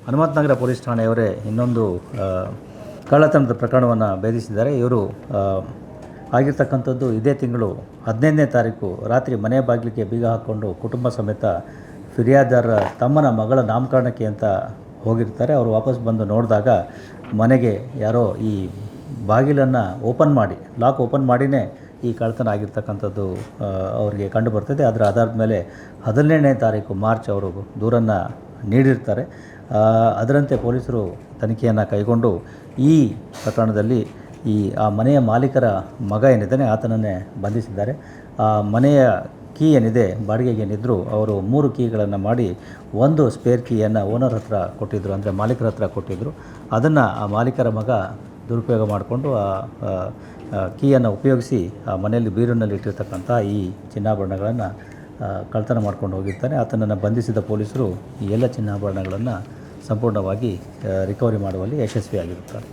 Hanumanthanagar police ಠಾಣೆಯವರೇ ಇನ್ನೊಂದು ಕಳ್ಳತನದ ಪ್ರಕರಣವನ್ನು ಭೇದಿಸಿದ್ದಾರೆ. ಇವರು ಆಗಿರ್ತಕ್ಕಂಥದ್ದು ಇದೇ ತಿಂಗಳು 15ನೇ ತಾರೀಕು ರಾತ್ರಿ ಮನೆ ಬಾಗಿಲಿಗೆ ಬೀಗ ಹಾಕ್ಕೊಂಡು ಕುಟುಂಬ ಸಮೇತ ಫಿರ್ಯಾದಿದಾರರ ತಮ್ಮನ ಮಗಳ ನಾಮಕರಣಕ್ಕೆ ಅಂತ ಹೋಗಿರ್ತಾರೆ. ಅವರು ವಾಪಸ್ ಬಂದು ನೋಡಿದಾಗ ಮನೆಗೆ ಯಾರೋ ಈ ಬಾಗಿಲನ್ನು ಲಾಕ್ ಓಪನ್ ಮಾಡಿನೇ ಈ ಕಳ್ಳತನ ಆಗಿರ್ತಕ್ಕಂಥದ್ದು ಅವರಿಗೆ ಕಂಡು ಬರ್ತದೆ. ಅದರ ಆಧಾರದ ಮೇಲೆ 17ನೇ ತಾರೀಕು ಮಾರ್ಚ್ ಅವರು ದೂರನ್ನು ನೀಡಿರ್ತಾರೆ. ಅದರಂತೆ ಪೊಲೀಸರು ತನಿಖೆಯನ್ನು ಕೈಗೊಂಡು ಈ ಪ್ರಕರಣದಲ್ಲಿ ಆ ಮನೆಯ ಮಾಲೀಕರ ಮಗ ಏನಿದ್ದಾನೆ ಆತನನ್ನೇ ಬಂಧಿಸಿದ್ದಾರೆ. ಆ ಮನೆಯ ಕೀ ಏನಿದೆ, ಬಾಡಿಗೆಗೆ ಏನಿದ್ರು ಅವರು 3 ಕೀಗಳನ್ನು ಮಾಡಿ ಒಂದು ಸ್ಪೇರ್ ಕೀಯನ್ನು ಓನರ್ ಹತ್ರ ಕೊಟ್ಟಿದ್ದರು, ಅಂದರೆ ಮಾಲೀಕರ ಹತ್ರ ಕೊಟ್ಟಿದ್ದರು. ಅದನ್ನು ಆ ಮಾಲೀಕರ ಮಗ ದುರುಪಯೋಗ ಮಾಡಿಕೊಂಡು ಆ ಕೀಯನ್ನು ಉಪಯೋಗಿಸಿ ಆ ಮನೆಯಲ್ಲಿ ಬೀರಿನಲ್ಲಿ ಇಟ್ಟಿರ್ತಕ್ಕಂಥ ಈ ಚಿನ್ನಾಭರಣಗಳನ್ನು ಕಳ್ಳತನ ಮಾಡ್ಕೊಂಡು ಹೋಗಿರ್ತಾನೆ. ಆತನನ್ನು ಬಂಧಿಸಿದ ಪೊಲೀಸರು ಈ ಎಲ್ಲ ಚಿನ್ನಾಭರಣಗಳನ್ನು ಸಂಪೂರ್ಣವಾಗಿ ರಿಕವರಿ ಮಾಡುವಲ್ಲಿ ಯಶಸ್ವಿಯಾಗಿರುತ್ತಾರೆ.